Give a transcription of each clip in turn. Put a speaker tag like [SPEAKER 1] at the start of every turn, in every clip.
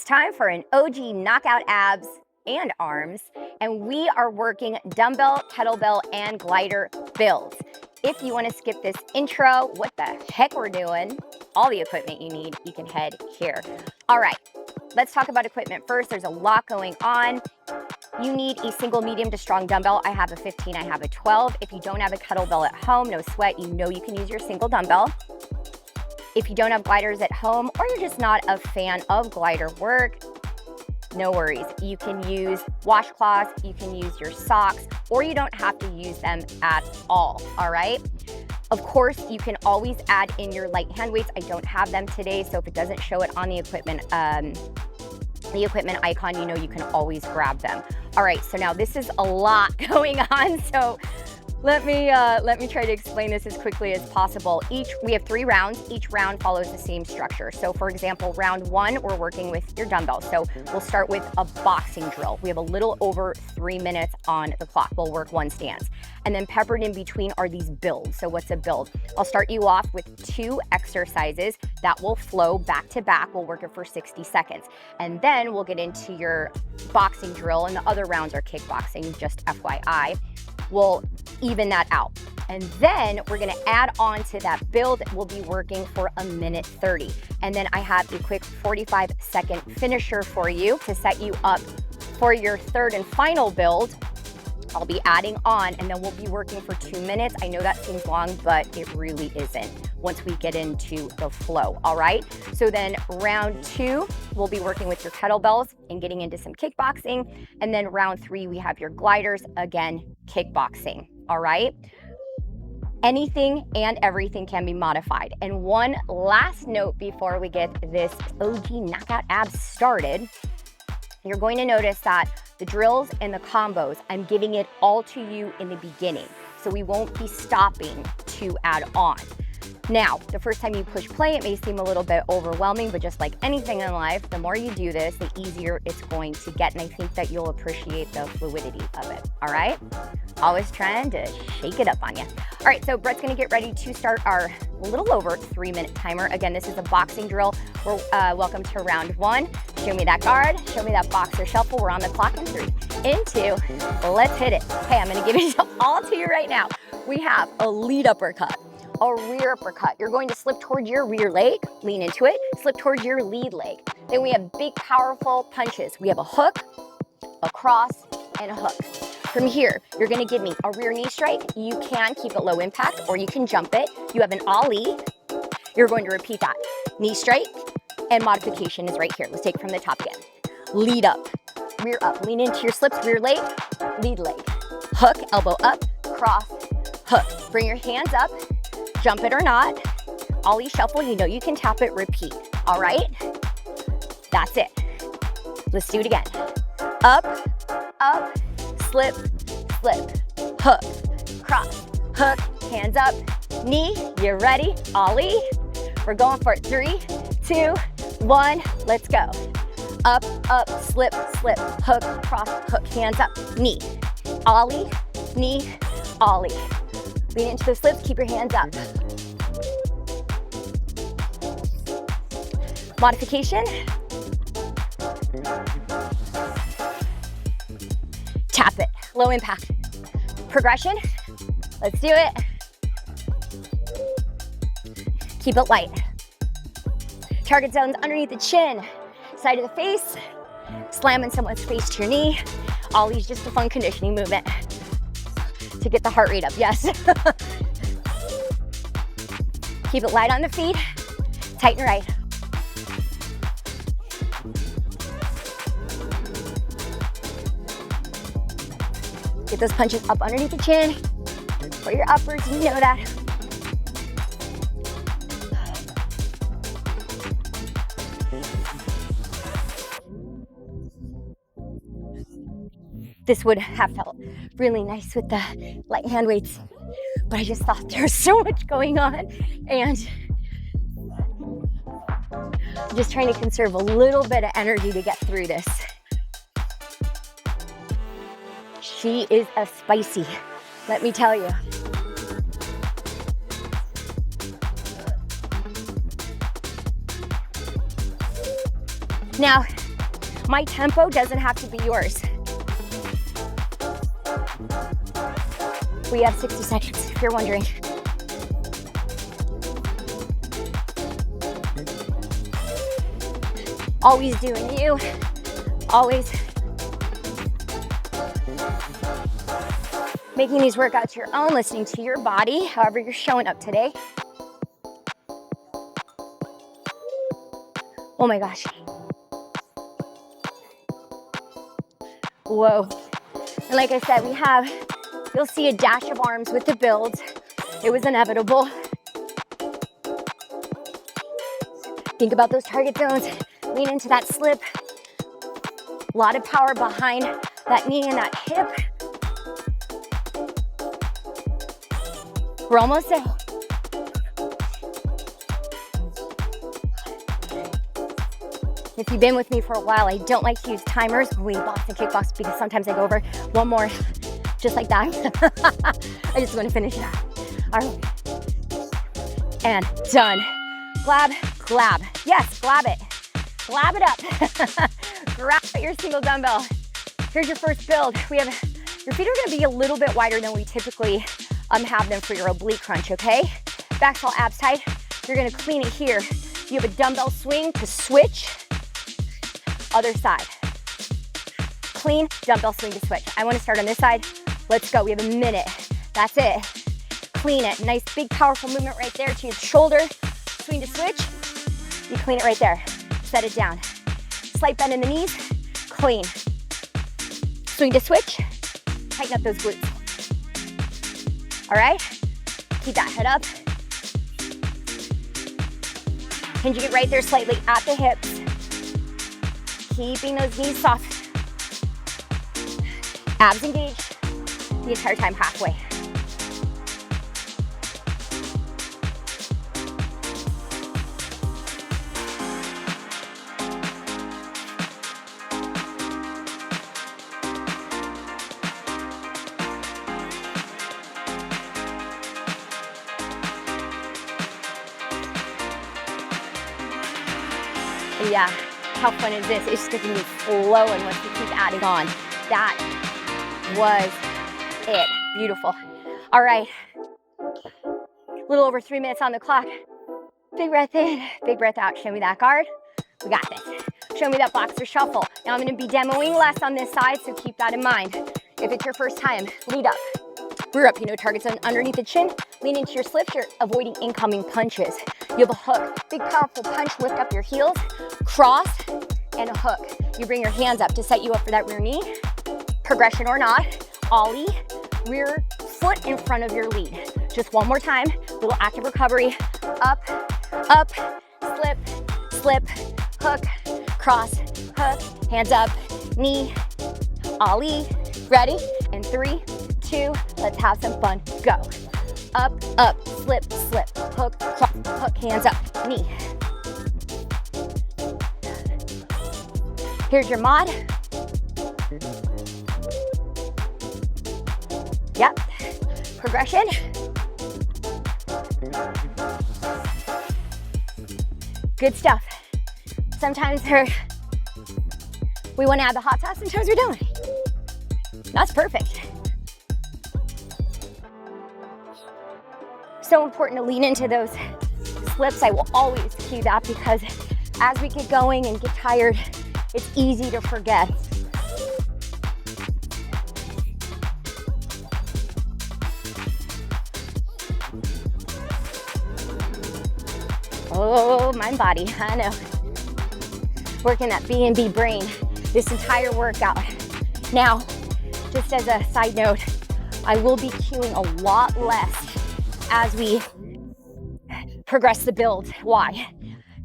[SPEAKER 1] time for an OG knockout abs and arms, and we are working dumbbell, kettlebell, and glider builds. If you want to skip this intro, what the heck we're doing, all the equipment you need, you can head here. All right, let's talk about equipment first. There's a lot going on. You need a single medium to strong dumbbell. I have a 15, I have a 12. If you don't have a kettlebell at home, no sweat, you know you can use your single dumbbell. If you don't have gliders at home, or you're just not a fan of glider work, no worries. You can use washcloths, you can use your socks, or you don't have to use them at all right? Of course, you can always add in your light hand weights. I don't have them today, so if it doesn't show it on the equipment icon, you know you can always grab them. All right, so now this is a lot going on, so let me try to explain this as quickly as possible. We have 3 rounds. Each round follows the same structure. So for example, round 1, we're working with your dumbbells. So we'll start with a boxing drill. We have a little over 3 minutes on the clock. We'll work 1 stance. And then peppered in between are these builds. So what's a build? I'll start you off with 2 exercises that will flow back to back. We'll work it for 60 seconds. And then we'll get into your boxing drill, and the other rounds are kickboxing, just FYI. We'll even that out. And then we're gonna add on to that build. We'll be working for 1 minute 30. And then I have a quick 45-second finisher for you to set you up for your 3rd and final build. I'll be adding on, and then we'll be working for 2 minutes. I know that seems long, but it really isn't once we get into the flow, all right? So then round 2, we'll be working with your kettlebells and getting into some kickboxing. And then round 3, we have your gliders, again, kickboxing, all right? Anything and everything can be modified. And one last note before we get this OG knockout abs started, you're going to notice that the drills and the combos, I'm giving it all to you in the beginning. So we won't be stopping to add on. Now, the first time you push play, it may seem a little bit overwhelming, but just like anything in life, the more you do this, the easier it's going to get. And I think that you'll appreciate the fluidity of it, all right? Always trying to shake it up on you. All right, so Brett's gonna get ready to start our little over 3-minute timer. Again, this is a boxing drill. We're welcome to round 1. Show me that guard, show me that boxer shuffle. We're on the clock in 3, in 2, let's hit it. Hey, I'm gonna give it all to you right now. We have a lead uppercut, a rear uppercut. You're going to slip towards your rear leg, lean into it, slip towards your lead leg. Then we have big, powerful punches. We have a hook, a cross, and a hook. From here, you're gonna give me a rear knee strike. You can keep it low impact, or you can jump it. You have an ollie. You're going to repeat that. Knee strike, and modification is right here. Let's take it from the top again. Lead up, rear up, lean into your slips, rear leg, lead leg. Hook, elbow up, cross, hook. Bring your hands up, jump it or not. Ollie shuffle, you know you can tap it, repeat. All right? That's it. Let's do it again. Up, up, slip, slip, hook, cross, hook, hands up, knee, you're ready, ollie. We're going for it, 3, 2, 1, let's go. Up, up, slip, slip, hook, cross, hook, hands up, knee, ollie, knee, ollie. Lean into the slips, keep your hands up. Modification. Tap it, low impact. Progression, let's do it. Keep it light. Target zones underneath the chin, side of the face, slamming someone's face to your knee. Ollie's just a fun conditioning movement to get the heart rate up, yes. Keep it light on the feet, tight and right. Get those punches up underneath the chin, for your uppers, you know that. This would have felt really nice with the light hand weights, but I just thought there's so much going on, and I'm just trying to conserve a little bit of energy to get through this. She is a spicy, let me tell you. Now, My tempo doesn't have to be yours. We have 60 seconds, if you're wondering. Always doing you, always making these workouts your own, listening to your body, however you're showing up today. Oh my gosh. Whoa. And like I said, you'll see a dash of arms with the build. It was inevitable. Think about those target zones. Lean into that slip. A lot of power behind that knee and that hip. We're almost there. If you've been with me for a while, I don't like to use timers when we box and kickbox because sometimes I go over. One more, just like that. I just want to finish it out. All right. And done. Glab, glab. Yes, glab it. Glab it up. Grab your single dumbbell. Here's your first build. Your feet are gonna be a little bit wider than we typically have them for your oblique crunch, okay? Back fall abs tight. You're gonna clean it here. You have a dumbbell swing to switch. Other side. Clean, dumbbell swing to switch. I wanna start on this side. Let's go, we have a minute. That's it. Clean it. Nice, big, powerful movement right there to your shoulder. Swing to switch. You clean it right there. Set it down. Slight bend in the knees. Clean. Swing to switch. Tighten up those glutes. All right? Keep that head up. Hinging it right there slightly at the hips. Keeping those knees soft. Abs engaged the entire time, halfway. Yeah, how fun is this? It's just gonna be flowing once we keep adding on. That was it. Beautiful. All right. A little over 3 minutes on the clock. Big breath in, big breath out. Show me that guard. We got this. Show me that boxer shuffle. Now I'm gonna be demoing less on this side, so keep that in mind. If it's your first time, lead up. Rear up, target zone underneath the chin. Lean into your slips, you're avoiding incoming punches. You have a hook, big powerful punch, lift up your heels, cross, and a hook. You bring your hands up to set you up for that rear knee. Progression or not, ollie, rear foot in front of your lead. Just one more time, little active recovery. Up, up, slip, slip, hook, cross, hook, hands up, knee, ollie. Ready? And 3, 2, let's have some fun. Go. Up, up, slip, slip, hook, cross, hook, hands up, knee. Here's your mod. Yep. Progression. Good stuff. Sometimes we want to add the hot sauce, sometimes we don't. That's perfect. So important to lean into those slips. I will always do that because as we get going and get tired, it's easy to forget. Oh, mind body, I know. Working that B&B brain this entire workout. Now, just as a side note, I will be cueing a lot less as we progress the build. Why?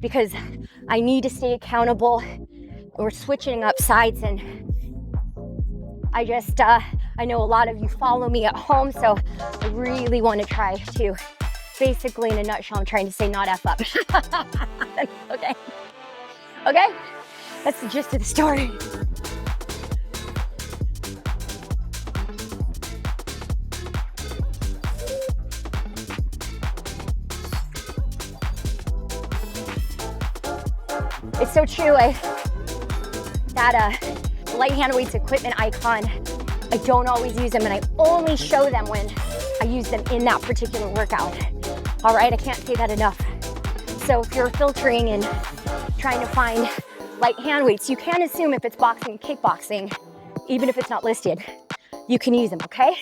[SPEAKER 1] Because I need to stay accountable. We're switching up sides, and I know a lot of you follow me at home, so I really want to try to, basically in a nutshell, I'm trying to say not F up. Okay? Okay? That's the gist of the story. It's so true. that light hand weights equipment icon. I don't always use them, and I only show them when I use them in that particular workout. All right, I can't say that enough. So if you're filtering and trying to find light hand weights, you can assume if it's boxing, kickboxing, even if it's not listed, you can use them, okay?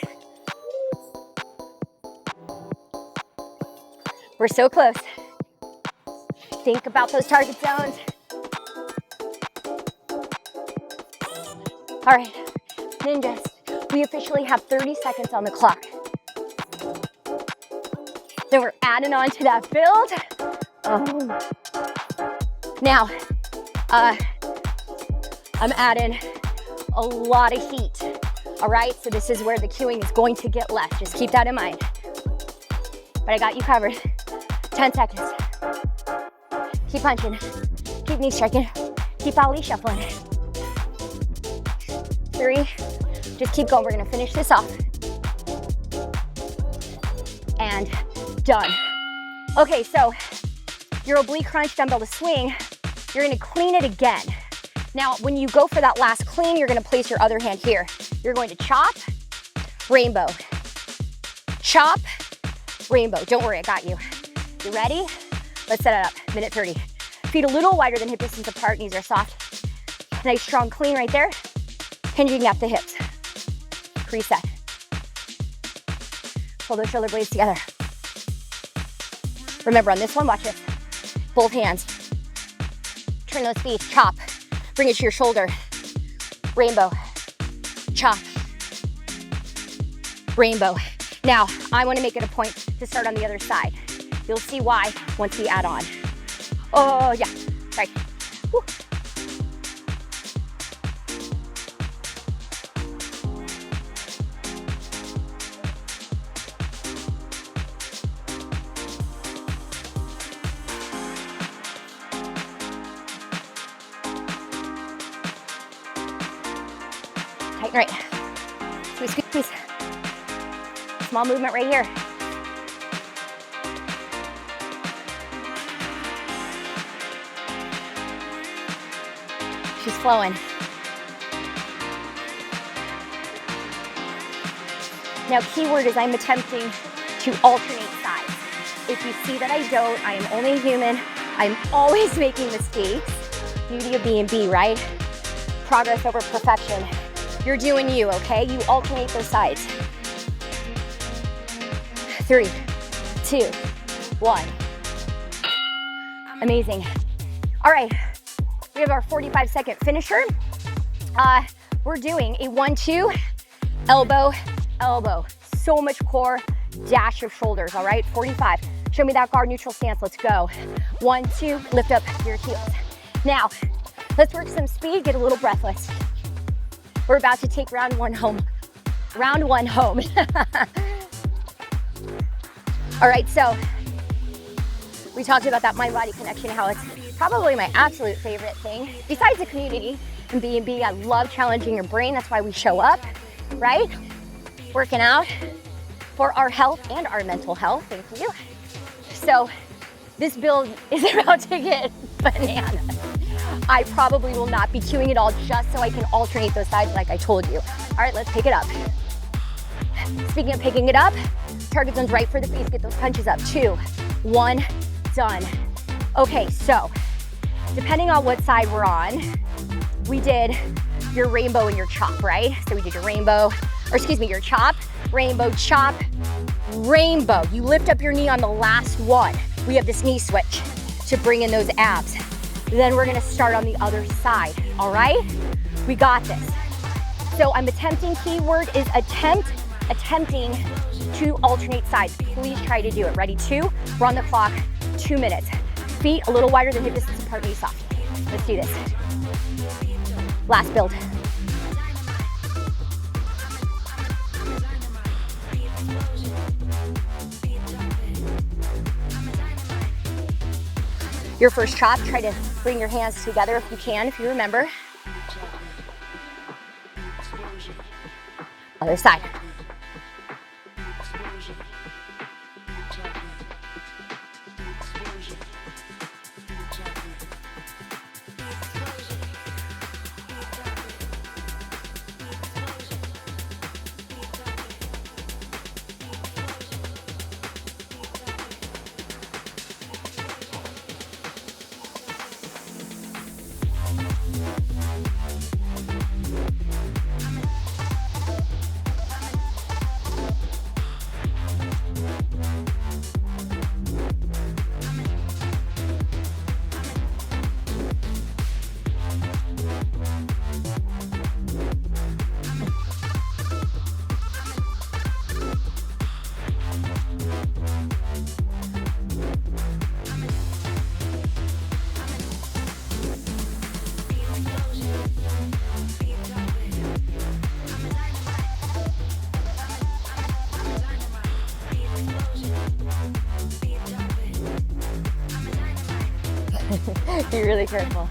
[SPEAKER 1] We're so close. Think about those target zones. All right, ninjas, we officially have 30 seconds on the clock. Then we're adding on to that build. Oh. Now, I'm adding a lot of heat. All right, so this is where the cueing is going to get less. Just keep that in mind. But I got you covered. 10 seconds. Keep punching. Keep knee striking. Keep Ali shuffling. 3. Just keep going. We're gonna finish this off. And done. Okay, so your oblique crunch dumbbell to swing, you're gonna clean it again. Now, when you go for that last clean, you're gonna place your other hand here. You're going to chop, rainbow. Chop, rainbow. Don't worry, I got you. You ready? Let's set it up. Minute 30. Feet a little wider than hip distance apart, knees are soft. Nice strong clean right there. Hinging at the hips. Reset. Pull those shoulder blades together. Remember on this one, watch it. Both hands. Turn those feet, chop. Bring it to your shoulder. Rainbow. Chop. Rainbow. Now, I want to make it a point to start on the other side. You'll see why once we add on. Oh, yeah. Right. Woo. Tighten right. Squeeze, squeeze, squeeze. Small movement right here. She's flowing. Now, keyword is I'm attempting to alternate sides. If you see that I don't, I am only human. I'm always making mistakes. Beauty of B&B, right? Progress over perfection. You're doing you, okay? You alternate those sides. 3, 2, 1. Amazing. All right, we have our 45-second finisher. We're doing a 1-2, elbow, elbow. So much core, dash of shoulders, all right? 45. Show me that guard neutral stance, let's go. 1, 2, lift up your heels. Now, let's work some speed, get a little breathless. We're about to take round one home. Round one home. All right, so we talked about that mind-body connection, how it's probably my absolute favorite thing. Besides the community and B&B, I love challenging your brain. That's why we show up, right? Working out for our health and our mental health, thank you. So this build is about to get bananas. I probably will not be cueing it all just so I can alternate those sides like I told you. All right, let's pick it up. Speaking of picking it up, target zones right for the face, get those punches up. 2, 1, done. Okay, so depending on what side we're on, we did your rainbow and your chop, right? So we did your rainbow, or excuse me, your chop, rainbow, chop, rainbow. You lift up your knee on the last one. We have this knee switch to bring in those abs. Then we're gonna start on the other side, all right? We got this. So I'm attempting, keyword is attempting to alternate sides. Please try to do it. Ready? 2, we're on the clock, 2 minutes. Feet a little wider than hip distance apart, knees soft. Let's do this. Last build. Your first chop, try to bring your hands together if you can, if you remember. Other side. Be really careful.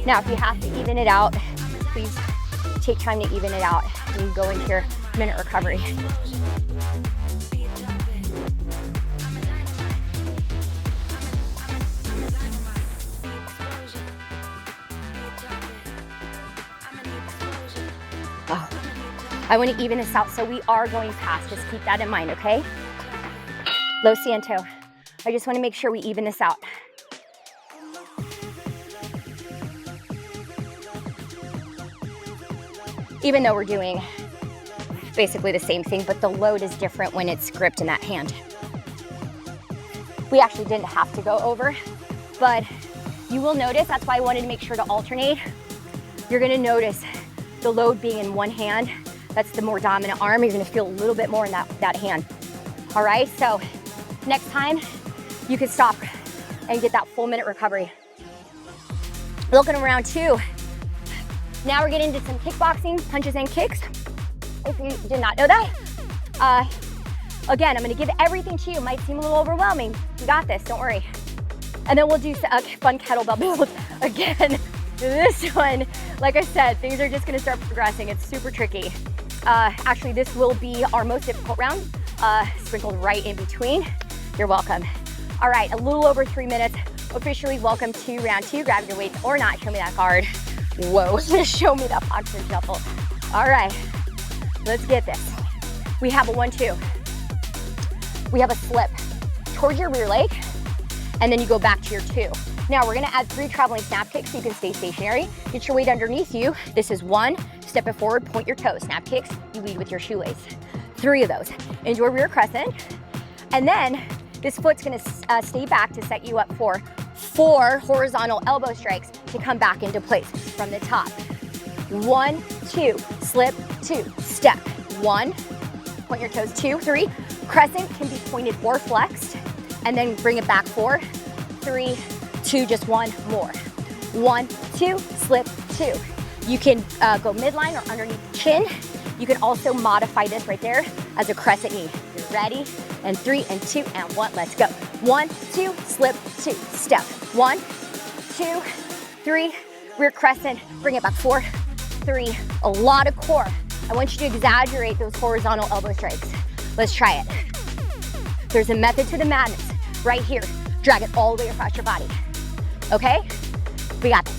[SPEAKER 1] Now, if you have to even it out, please take time to even it out when you go into your minute recovery. Oh, I want to even this out, so we are going fast. Just keep that in mind, okay? Lo siento. I just want to make sure we even this out. Even though we're doing basically the same thing, but the load is different when it's gripped in that hand. We actually didn't have to go over, but you will notice, that's why I wanted to make sure to alternate. You're gonna notice the load being in one hand. That's the more dominant arm. You're gonna feel a little bit more in that hand. All right, so next time you can stop and get that full minute recovery. Looking around two. Now we're getting into some kickboxing, punches and kicks. If you did not know that. Again, I'm gonna give everything to you. Might seem a little overwhelming. You got this, don't worry. And then we'll do a fun kettlebell build again. This one, like I said, things are just gonna start progressing. It's super tricky. Actually, this will be our most difficult round, sprinkled right in between. You're welcome. All right, a little over 3 minutes. Officially welcome to round two. Grab your weights or not, show me that card. Whoa, show me that boxer shuffle. All right, let's get this. We have a 1-2. We have a slip towards your rear leg, and then you go back to your 2. Now we're gonna add 3 traveling snap kicks so you can stay stationary. Get your weight underneath you. This is 1, step it forward, point your toes. Snap kicks, you lead with your shoelace. 3 of those. Into a rear crescent. And then this foot's gonna stay back to set you up for 4 horizontal elbow strikes to come back into place from the top. 1, 2, slip, 2, step. 1, point your toes, 2, 3. Crescent can be pointed or flexed, and then bring it back 4, 3, 2, just 1 more. 1, 2, slip, 2. You can go midline or underneath the chin. You can also modify this right there as a crescent knee. You're ready? And 3 and 2 and 1, let's go. 1, 2, slip, 2, step. 1, 2, 3, rear crescent, bring it back 4, 3, a lot of core. I want you to exaggerate those horizontal elbow strikes. Let's try it. There's a method to the madness right here. Drag it all the way across your body. Okay? We got this.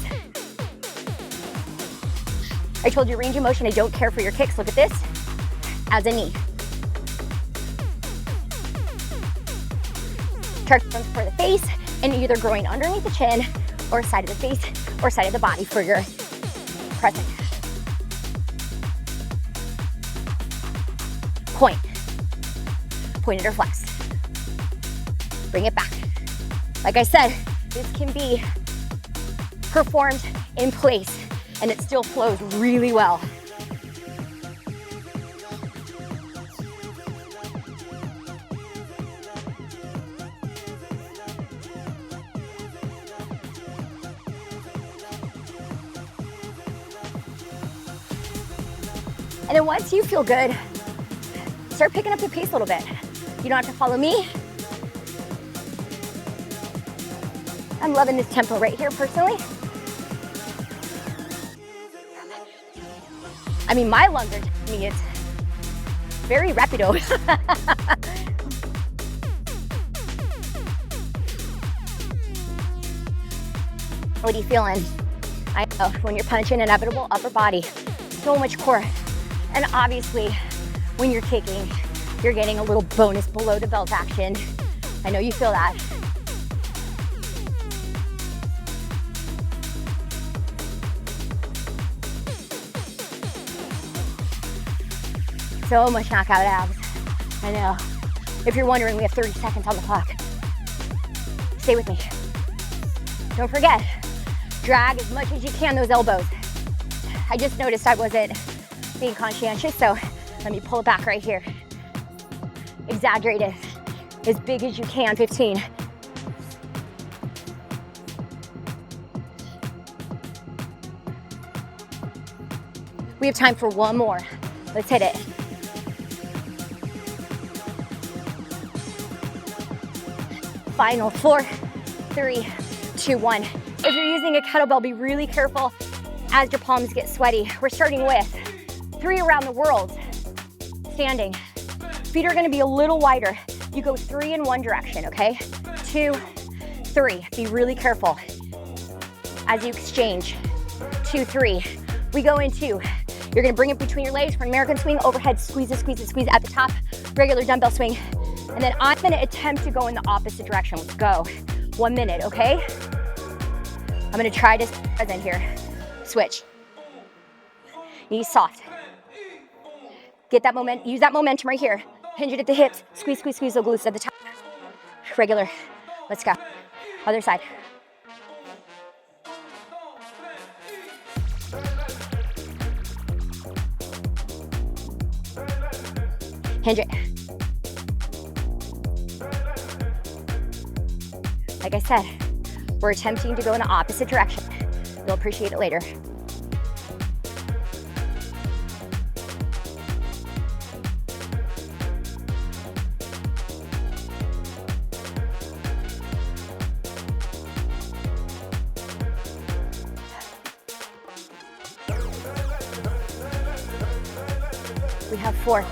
[SPEAKER 1] I told you range of motion, I don't care for your kicks. Look at this, as a knee. Turn for the face, and either growing underneath the chin, or side of the face, or side of the body for your crescent. Point. Pointed or flexed. Bring it back. Like I said, this can be performed in place, and it still flows really well. And then once you feel good, start picking up the pace a little bit. You don't have to follow me. I'm loving this tempo right here personally. I mean, my lungs are telling me it's very rapido. What are you feeling? I know, when you're punching, inevitable upper body, so much core. And obviously, when you're kicking, you're getting a little bonus below the belt action. I know you feel that. So much knockout abs. I know. If you're wondering, we have 30 seconds on the clock. Stay with me. Don't forget, drag as much as you can those elbows. I just noticed I wasn't being conscientious, so let me pull it back right here. Exaggerate it as big as you can, 15. We have time for one more. Let's hit it. Final 4, 3, 2, 1. If you're using a kettlebell, be really careful as your palms get sweaty. We're starting with 3 around the world, standing. Feet are gonna be a little wider. You go 3 in one direction, okay? 2, 3, be really careful as you exchange. 2, 3, we go in 2. You're gonna bring it between your legs for an American swing, overhead, squeeze it, squeeze it, squeeze it at the top, regular dumbbell swing. And then I'm gonna attempt to go in the opposite direction. Let's go. 1 minute, okay? I'm gonna try to stay present here. Switch. Knees soft. Get that momentum, use that momentum right here. Hinge it at the hips. Squeeze, squeeze, squeeze the glutes at the top. Regular. Let's go. Other side. Hinge it. Like I said, we're attempting to go in the opposite direction. You'll appreciate it later. We have 4,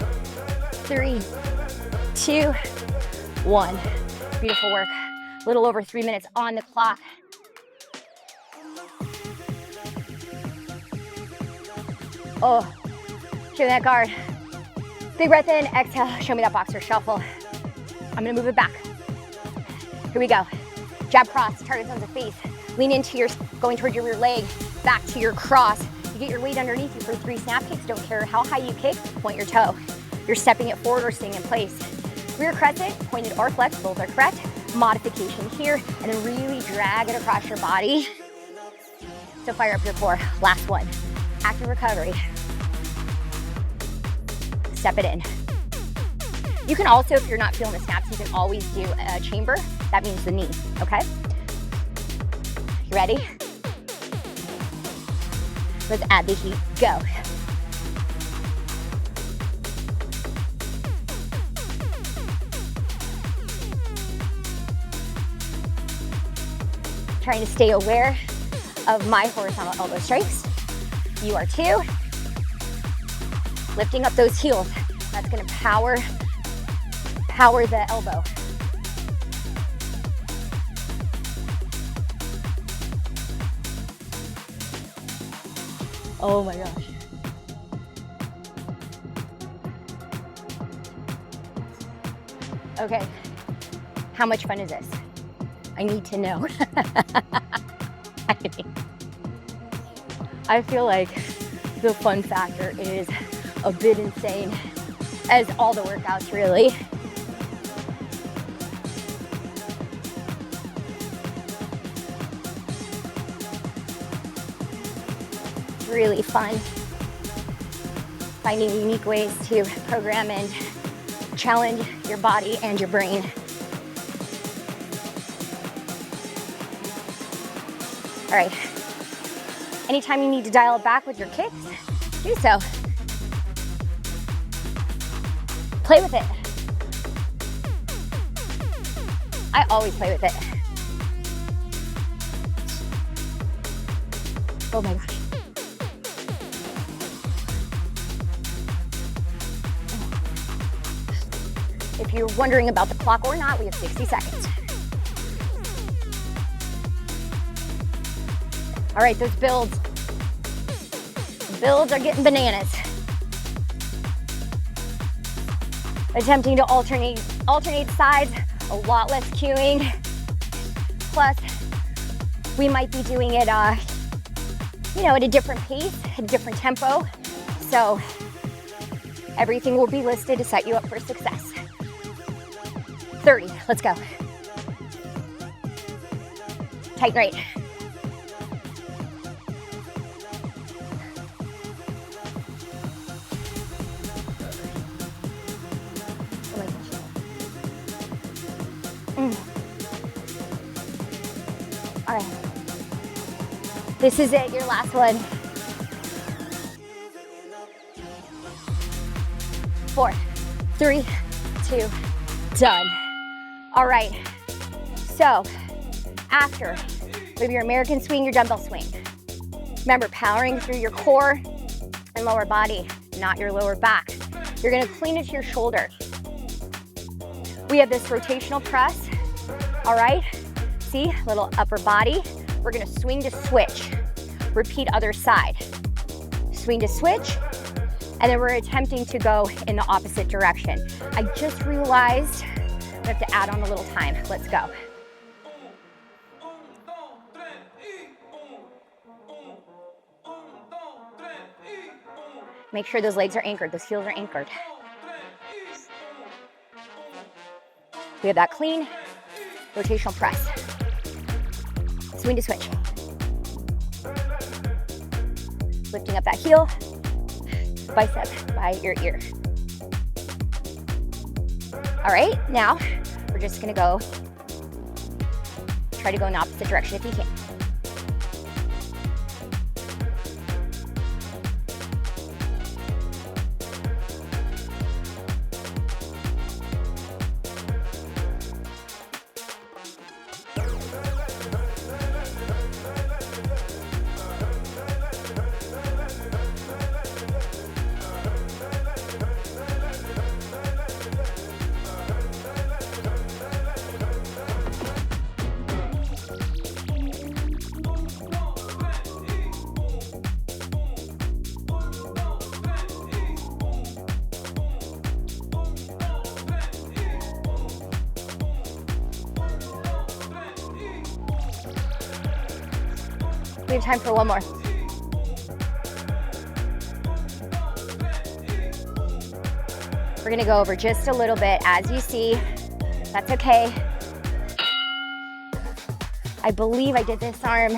[SPEAKER 1] 3, 2, 1. Beautiful work. A little over 3 minutes on the clock. Oh, show me that guard. Big breath in, exhale, show me that boxer shuffle. I'm gonna move it back. Here we go. Jab cross, target zones of face. Lean into your, going towards your rear leg, back to your cross. You get your weight underneath you for 3 snap kicks. Don't care how high you kick, point your toe. You're stepping it forward or staying in place. Rear crescent, pointed or flex, both are correct. Modification here, and then really drag it across your body to fire up your core. Last one, active recovery. Step it in. You can also, if you're not feeling the snaps, you can always do a chamber. That means the knee, okay? You ready? Let's add the heat, go. Trying to stay aware of my horizontal elbow strikes. You are too. Lifting up those heels. That's gonna power the elbow. Oh my gosh. Okay, how much fun is this? I need to know. I feel like the fun factor is a bit insane, as all the workouts really. Really fun. Finding unique ways to program and challenge your body and your brain. All right, anytime you need to dial it back with your kicks, do so. Play with it. I always play with it. Oh my gosh. If you're wondering about the clock or not, we have 60 seconds. All right, those builds. Builds are getting bananas. Attempting to alternate sides, a lot less cueing. Plus, we might be doing it, at a different pace, a different tempo. So everything will be listed to set you up for success. 30, let's go. Tighten right. All right, this is it, your last one. 4, 3, 2, done. All right, So after, with your American swing, your dumbbell swing, remember powering through your core and lower body, not your lower back. You're gonna clean it to your shoulder. We have this rotational press, all right? See, little upper body. We're gonna swing to switch. Repeat other side. Swing to switch, and then we're attempting to go in the opposite direction. I just realized I have to add on a little time. Let's go. Make sure those legs are anchored, those heels are anchored. We have that clean rotational press. Swing to switch. Lifting up that heel, bicep by your ear. All right, now we're just gonna go, try to go in the opposite direction if you can. We have time for one more. We're gonna go over just a little bit, as you see. That's okay. I believe I did this arm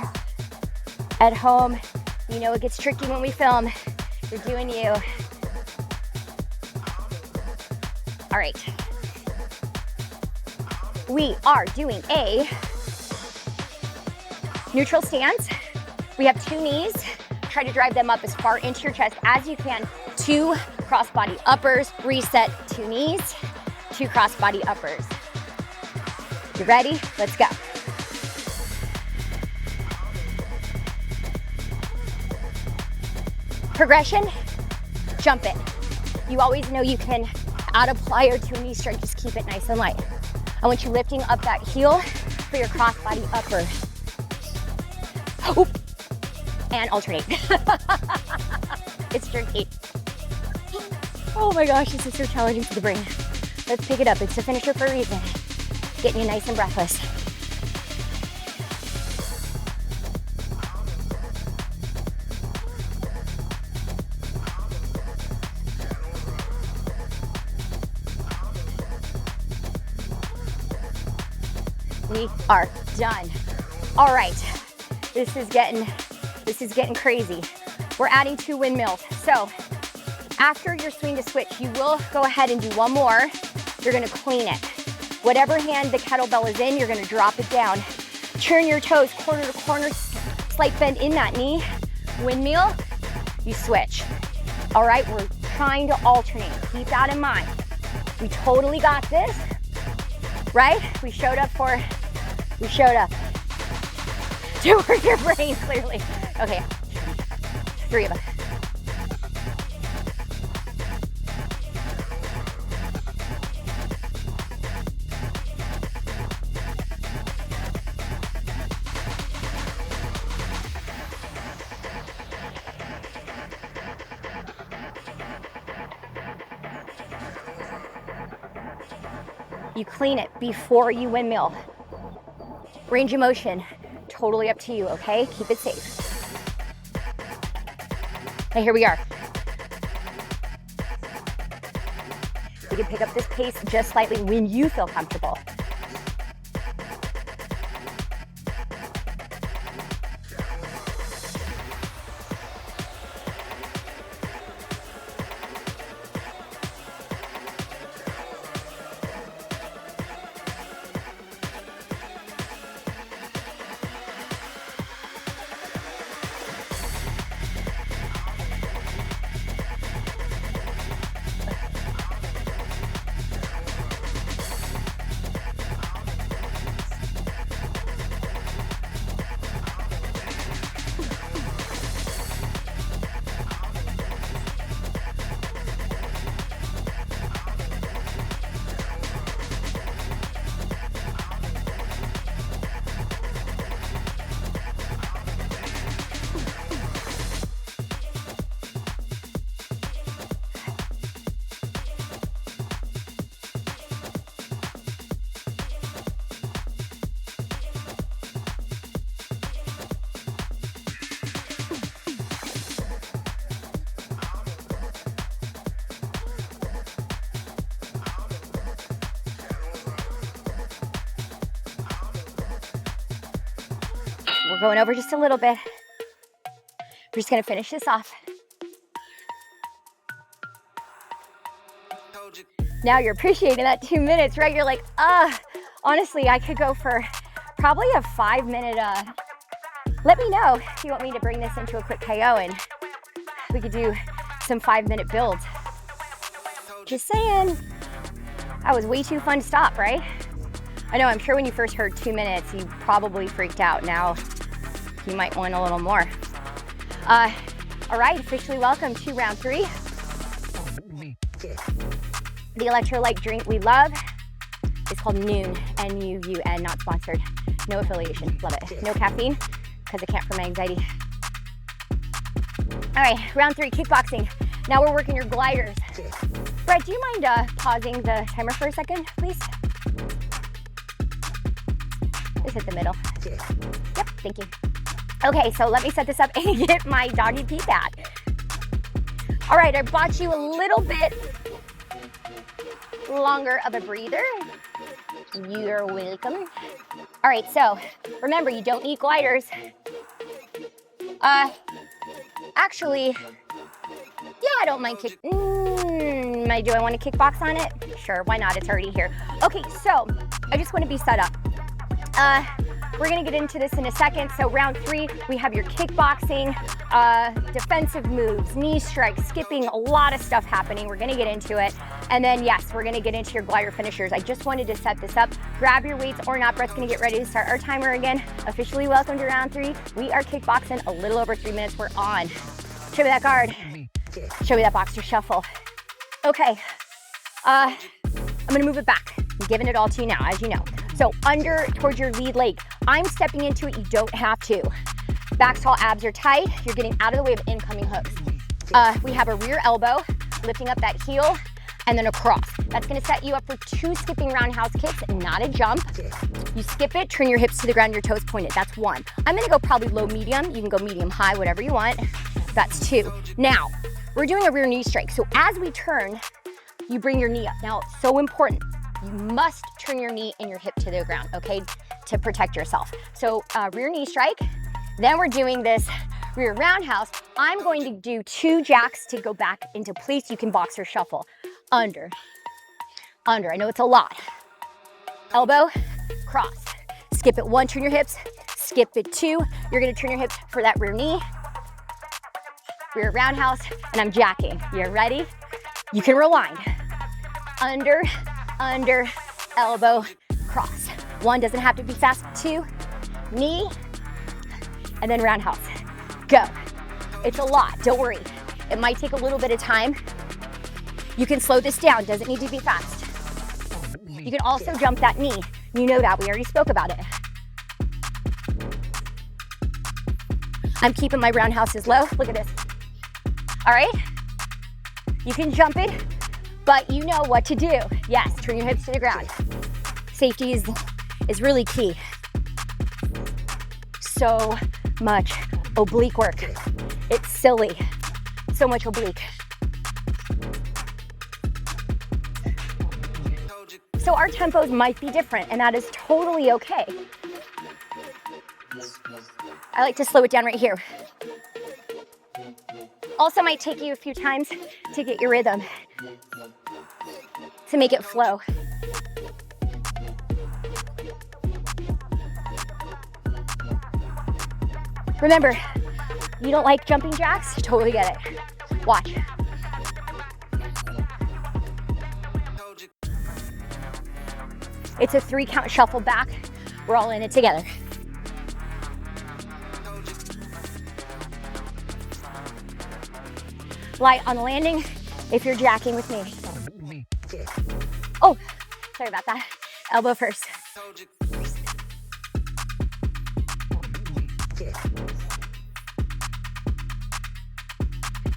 [SPEAKER 1] at home. You know it gets tricky when we film. You're doing you. All right. We are doing a neutral stance. We have two knees. Try to drive them up as far into your chest as you can. Two crossbody uppers. Reset, two knees, two crossbody uppers. You ready? Let's go. Progression, jump it. You always know you can add a plyo to a knee strike, just keep it nice and light. I want you lifting up that heel for your crossbody upper. Oop. And alternate. It's tricky. Oh my gosh, this is so challenging for the brain. Let's pick it up. It's a finisher for a reason. Getting you nice and breathless. We are done. All right, this is getting crazy. We're adding 2 windmills. So after your swing to switch, you will go ahead and do one more. You're gonna clean it. Whatever hand the kettlebell is in, you're gonna drop it down. Turn your toes corner to corner, slight bend in that knee. Windmill, you switch. All right, we're trying to alternate. Keep that in mind. We totally got this, right? We showed up. To work your brain, clearly. Okay, 3 of us. You clean it before you windmill. Range of motion, totally up to you, okay? Keep it safe. And here we are. You can pick up this pace just slightly when you feel comfortable. We're going over just a little bit. We're just gonna finish this off. Now you're appreciating that 2 minutes, right? You're like, honestly, I could go for probably a 5-minute, let me know if you want me to bring this into a quick KO and we could do some 5-minute builds. Just saying. That was way too fun to stop, right? I know, I'm sure when you first heard 2 minutes, you probably freaked out. Now, you might want a little more. All right, officially welcome to round 3. The electrolyte drink we love is called Noon, N-U-U-N, not sponsored. No affiliation, love it. No caffeine, because I can't for my anxiety. All right, round 3, kickboxing. Now we're working your gliders. Brett, do you mind pausing the timer for a second, please? Just hit the middle. Yep, thank you. Okay, so let me set this up and get my doggy pee pad. All right, I bought you a little bit longer of a breather. You're welcome. All right, so remember, you don't need gliders. Actually, yeah, I don't mind kick. Do I want to kickbox on it? Sure, why not? It's already here. Okay, so I just want to be set up. We're gonna get into this in a second. So round 3, we have your kickboxing, defensive moves, knee strikes, skipping, a lot of stuff happening. We're gonna get into it. And then yes, we're gonna get into your glider finishers. I just wanted to set this up. Grab your weights or not. Brett's gonna get ready to start our timer again. Officially welcome to round 3. We are kickboxing a little over 3 minutes. We're on. Show me that guard. Show me that boxer shuffle. Okay, I'm gonna move it back. I'm giving it all to you now, as you know. So under towards your lead leg. I'm stepping into it, you don't have to. Back tall abs are tight. You're getting out of the way of incoming hooks. We have a rear elbow, lifting up that heel, and then a cross. That's gonna set you up for 2 skipping roundhouse kicks, not a jump. You skip it, turn your hips to the ground, your toes pointed. That's 1. I'm gonna go probably low medium. You can go medium high, whatever you want. That's 2. Now, we're doing a rear knee strike. So as we turn, you bring your knee up. Now, so important. You must turn your knee and your hip to the ground, okay, to protect yourself. So rear knee strike, then we're doing this rear roundhouse. I'm going to do 2 jacks to go back into place. You can box or shuffle. Under, I know it's a lot. Elbow, cross. Skip it 1, turn your hips. Skip it 2. You're gonna turn your hips for that rear knee. Rear roundhouse, and I'm jacking. You're ready? You can rewind. Under, elbow, cross. 1 doesn't have to be fast. 2, knee, and then roundhouse. Go. It's a lot, don't worry. It might take a little bit of time. You can slow this down, doesn't need to be fast. You can also jump that knee. You know that, we already spoke about it. I'm keeping my roundhouses low, look at this. All right, you can jump it, but you know what to do. Yes, turn your hips to the ground. Safety is really key. So much oblique work. It's silly, so much oblique. So our tempos might be different, and that is totally okay. I like to slow it down right here. Also might take you a few times to get your rhythm, to make it flow. Remember, you don't like jumping jacks? Totally get it. Watch. It's a 3 count shuffle back. We're all in it together. Light on the landing if you're jacking with me. Oh, sorry about that. Elbow first.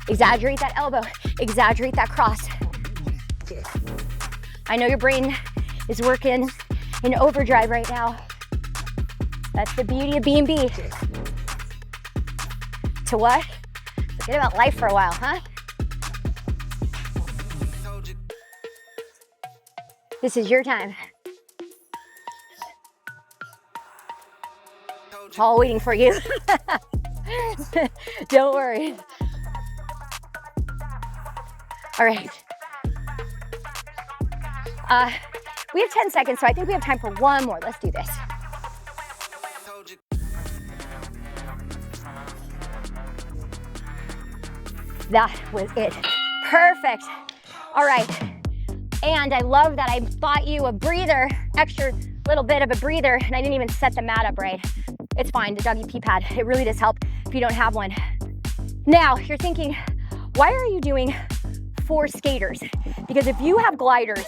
[SPEAKER 1] Exaggerate that elbow, exaggerate that cross. I know your brain is working in overdrive right now. That's the beauty of B&B. To what? Forget about life for a while, huh? This is your time. It's all waiting for you. Don't worry. All right. We have 10 seconds, so I think we have time for one more. Let's do this. That was it. Perfect. All right. And I love that I bought you a breather, extra little bit of a breather, and I didn't even set the mat up right. It's fine, the doggy pee pad. It really does help if you don't have one. Now, you're thinking, why are you doing 4 skaters? Because if you have gliders,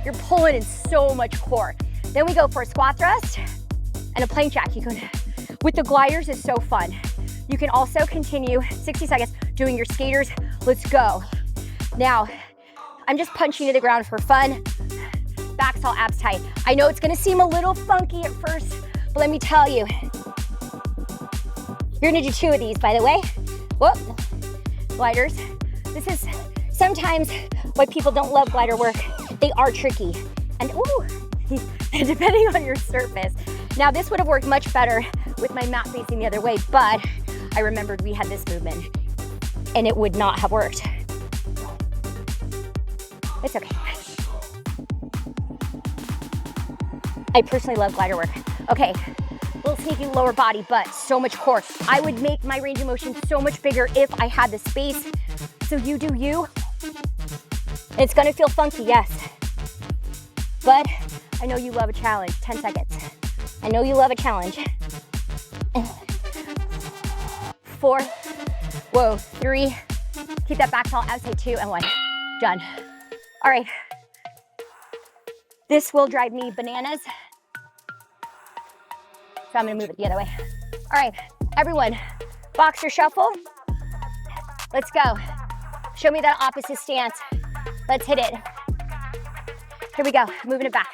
[SPEAKER 1] you're pulling in so much core. Then we go for a squat thrust and a plank jack. You can, with the gliders, it's so fun. You can also continue 60 seconds doing your skaters. Let's go. Now, I'm just punching to the ground for fun. Back's all abs tight. I know it's gonna seem a little funky at first, but let me tell you, you're gonna do 2 of these, by the way. Whoop, gliders. This is sometimes why people don't love glider work. They are tricky. And ooh, depending on your surface. Now this would have worked much better with my mat facing the other way, but I remembered we had this movement and it would not have worked. It's okay. I personally love glider work. Okay, a little sneaky lower body, but so much core. I would make my range of motion so much bigger if I had the space. So you do you. It's gonna feel funky, yes. But I know you love a challenge. 10 seconds. I know you love a challenge. 4, whoa, 3. Keep that back tall, abs tight, 2 and 1. Done. All right. This will drive me bananas. So I'm gonna move it the other way. All right, everyone, boxer shuffle. Let's go. Show me that opposite stance. Let's hit it. Here we go, moving it back.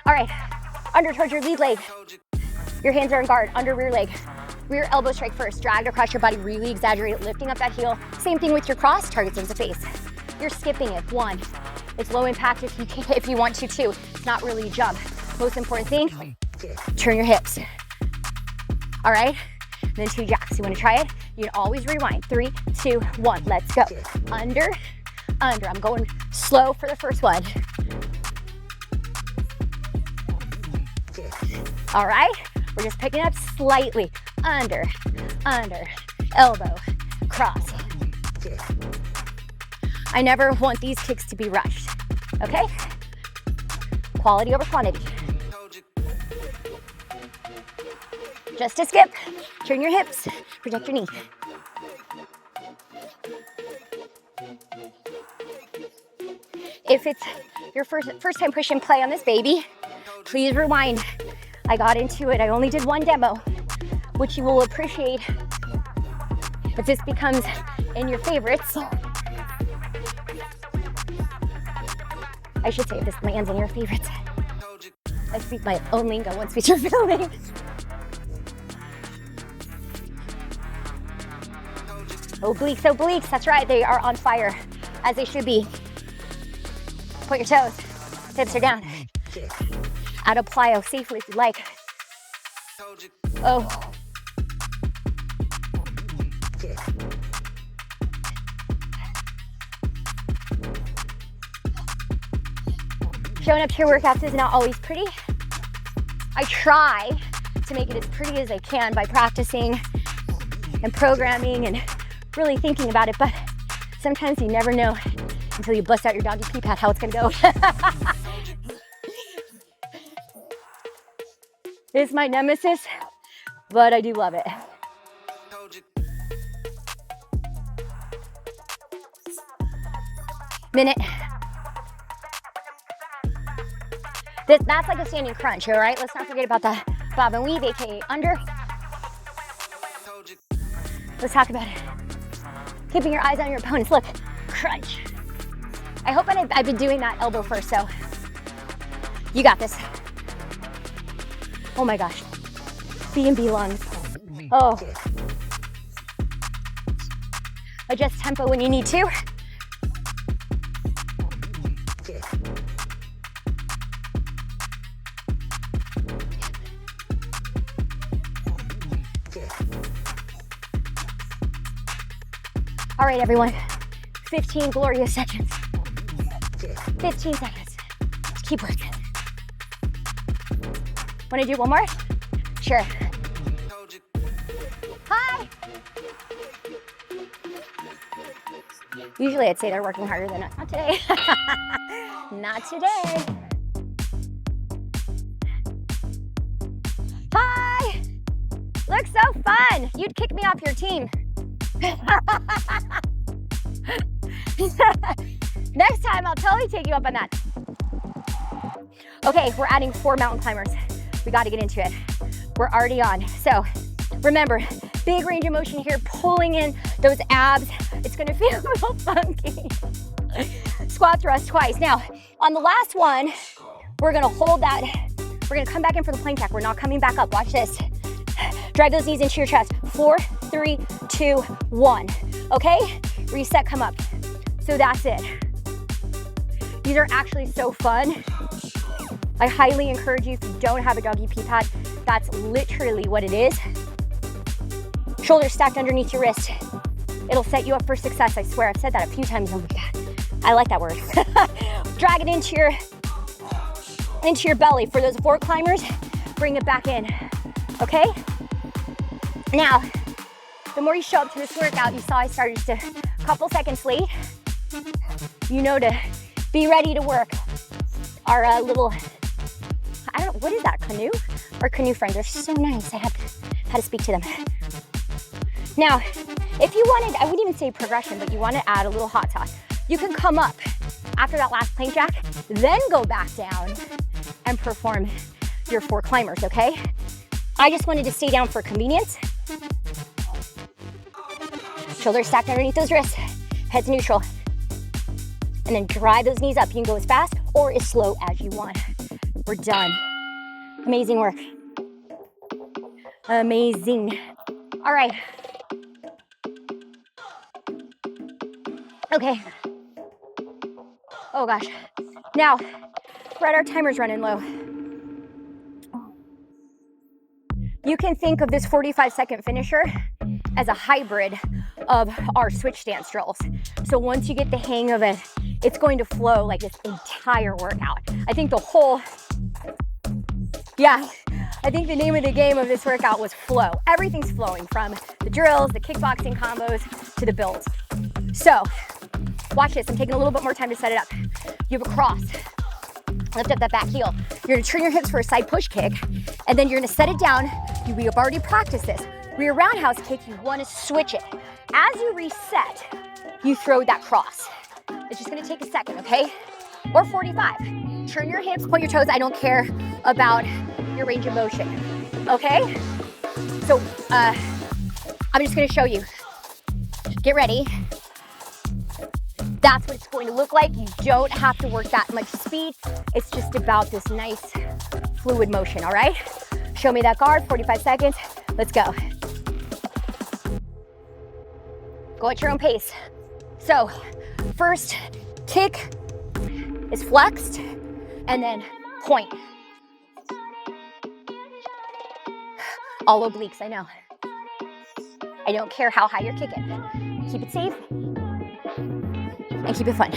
[SPEAKER 1] All right, under towards your lead leg. Your hands are in guard, under rear leg. Rear elbow strike first, drag across your body, really exaggerate, lifting up that heel. Same thing with your cross, target towards the face. You're skipping it, 1. It's low impact if you want to, 2. It's not really a jump. Most important thing, turn your hips. All right, and then 2 jacks. You wanna try it? You can always rewind. 3, 2, 1, let's go. Under, under. I'm going slow for the first one. All right, we're just picking up slightly. Under, under, elbow, cross. I never want these kicks to be rushed, okay? Quality over quantity. Just a skip, turn your hips, protect your knee. If it's your first time push and play on this baby, please rewind. I got into it, I only did 1 demo, which you will appreciate if this becomes in your favorites. I should say if this lands in your favorites. I speak my own lingo once we start filming. Obliques, obliques, that's right, they are on fire, as they should be. Point your toes, hips are down. Add a plyo safely if you like. Oh. Showing up to your workouts is not always pretty. I try to make it as pretty as I can by practicing and programming and really thinking about it, but sometimes you never know until you bust out your doggy pee pad how it's gonna go. It's my nemesis, but I do love it. Minute. That's like a standing crunch, all right? Let's not forget about the bob and weave, AKA under. Let's talk about it. Keeping your eyes on your opponents. Look, crunch. I hope I've been doing that elbow first, so you got this. Oh my gosh. B&B lungs. Oh. Adjust tempo when you need to. All right, everyone, 15 glorious seconds. 15 seconds. Keep working. Want to do one more? Sure. Hi. Usually I'd say they're working harder than not today. Not today. Hi. Looks so fun. You'd kick me off your team. Next time I'll totally take you up on that. Okay, we're adding 4 mountain climbers. We got to get into it. We're already on. So remember, big range of motion here, pulling in those abs. It's gonna feel a little funky. Squat thrust twice. Now, on the last one, we're gonna hold that. We're gonna come back in for the plank jack. We're not coming back up. Watch this. Drive those knees into your chest. 4, 3, 2, 1. Okay? Reset, come up. So that's it. These are actually so fun. I highly encourage you, if you don't have a doggy pee pad, that's literally what it is. Shoulders stacked underneath your wrist. It'll set you up for success. I swear, I've said that a few times. I like that word. Drag it into your belly. For those 4 climbers, bring it back in, okay? Now, the more you show up to this workout, you saw I started just a couple seconds late. You know to be ready to work. Our little, I don't know, what is that, canoe? Our canoe friends are so nice. I had to speak to them. Now, if you wanted, I wouldn't even say progression, but you want to add a little hot sauce, you can come up after that last plank jack, then go back down and perform your 4 climbers, okay? I just wanted to stay down for convenience. Shoulders stacked underneath those wrists, head's neutral. And then drive those knees up. You can go as fast or as slow as you want. We're done. Amazing work. Amazing. All right. Okay. Oh gosh. Now, we're at our timers running low. You can think of this 45-second finisher as a hybrid of our switch stance drills. So once you get the hang of it, it's going to flow like this entire workout. I think I think the name of the game of this workout was flow. Everything's flowing, from the drills, the kickboxing combos, to the builds. So watch this. I'm taking a little bit more time to set it up. You have a cross. Lift up that back heel. You're gonna turn your hips for a side push kick, and then you're gonna set it down. We have already practiced this. Rear roundhouse kick, you wanna switch it. As you reset, you throw that cross. It's just gonna take a second, okay? Or 45. Turn your hips, point your toes. I don't care about your range of motion, okay? So I'm just gonna show you. Get ready. That's what it's going to look like. You don't have to work that much speed. It's just about this nice fluid motion, all right? Show me that guard, 45 seconds. Let's go. Go at your own pace. So first kick is flexed and then point. All obliques, I know. I don't care how high you're kicking. Keep it safe and keep it fun.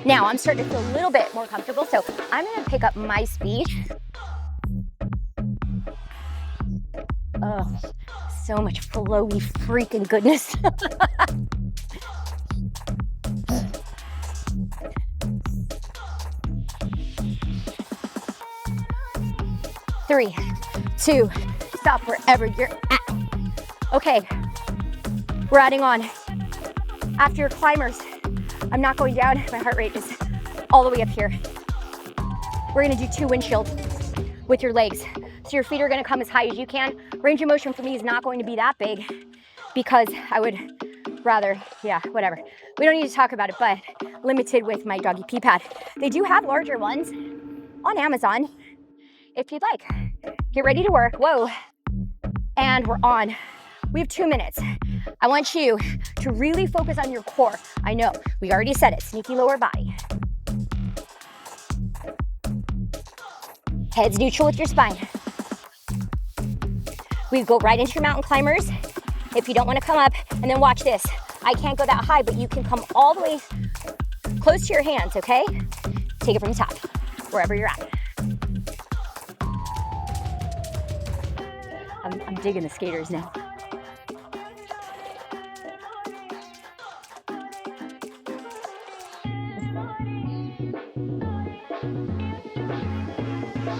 [SPEAKER 1] Now I'm starting to feel a little bit more comfortable, so I'm gonna pick up my speed. Oh, so much flowy freaking goodness. 3, 2, stop wherever you're at. Okay, we're adding on. After your climbers, I'm not going down. My heart rate is all the way up here. We're gonna do 2 windshields with your legs. So your feet are gonna come as high as you can. Range of motion for me is not going to be that big because I would rather, whatever. We don't need to talk about it, but limited with my doggy pee pad. They do have larger ones on Amazon if you'd like. Get ready to work, whoa. And we're on. We have 2 minutes. I want you to really focus on your core. I know, we already said it, sneaky lower body. Head's neutral with your spine. We go right into your mountain climbers if you don't want to come up, and then watch this. I can't go that high, but you can come all the way close to your hands, okay? Take it from the top, wherever you're at. I'm digging the skaters now.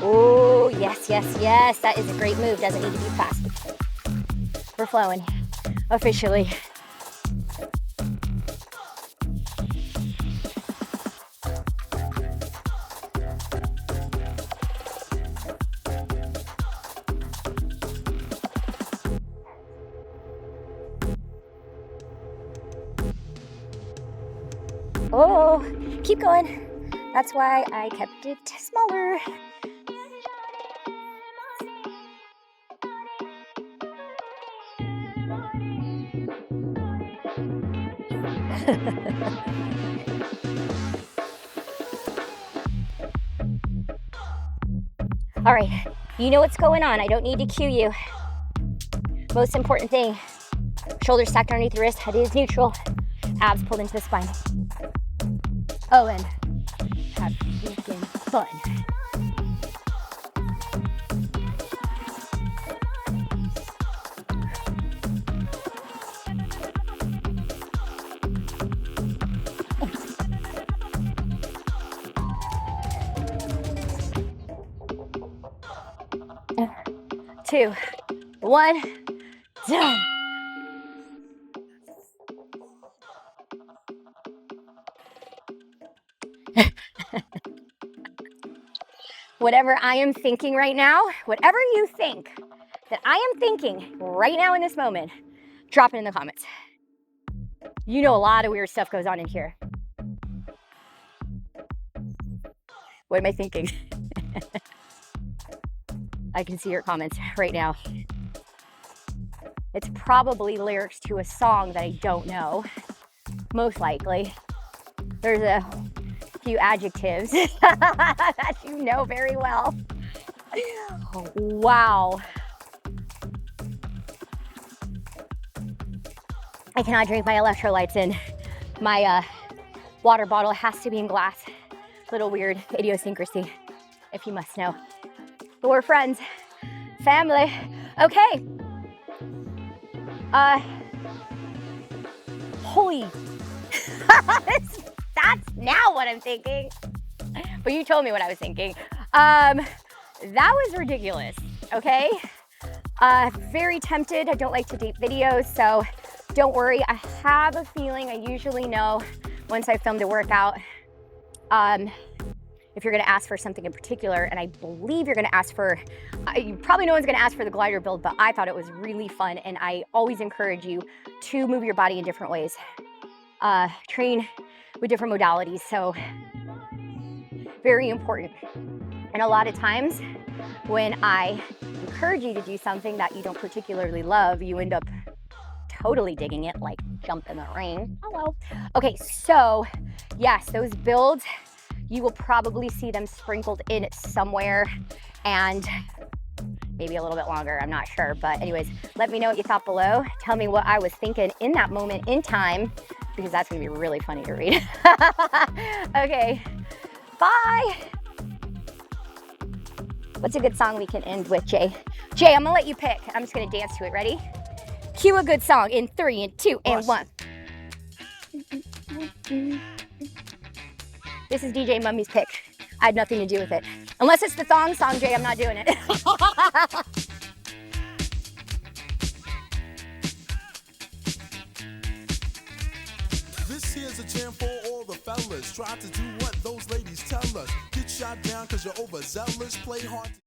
[SPEAKER 1] Oh, yes, yes, yes. That is a great move. Doesn't need to be fast. We're flowing officially. Oh, keep going. That's why I kept it smaller. All right, you know what's going on. I don't need to cue you. Most important thing, shoulders stacked underneath the wrist, head is neutral, abs pulled into the spine. Oh, and have freaking fun. Two, one, done. Whatever I am thinking right now, whatever you think that I am thinking right now in this moment, drop it in the comments. You know a lot of weird stuff goes on in here. What am I thinking? I can see your comments right now. It's probably lyrics to a song that I don't know, most likely. There's a few adjectives that you know very well. Wow. I cannot drink my electrolytes in. My water bottle has to be in glass. Little weird idiosyncrasy, if you must know. But we're friends, family. Okay. Holy, that's now what I'm thinking. But you told me what I was thinking. That was ridiculous, okay? Very tempted. I don't like to date videos, so don't worry. I have a feeling, I usually know once I filmed a workout, if you're gonna ask for something in particular, and I believe you're gonna ask for, probably no one's gonna ask for the glider build, but I thought it was really fun, and I always encourage you to move your body in different ways. Train with different modalities, so very important. And a lot of times when I encourage you to do something that you don't particularly love, you end up totally digging it, like jump in the ring. Hello. Okay, so yes, those builds, you will probably see them sprinkled in somewhere, and maybe a little bit longer, I'm not sure. But anyways, let me know what you thought below. Tell me what I was thinking in that moment in time, because that's gonna be really funny to read. Okay, bye. What's a good song we can end with, Jay? Jay, I'm gonna let you pick. I'm just gonna dance to it, ready? Cue a good song in 3 and 2 and 1. This is DJ Mummy's pick. I had nothing to do with it. Unless it's the thong song, Jay, I'm not doing it.
[SPEAKER 2] This here's a jam for all the fellas. Try to do what those ladies tell us. Get shot down cause you're overzealous. Play hard.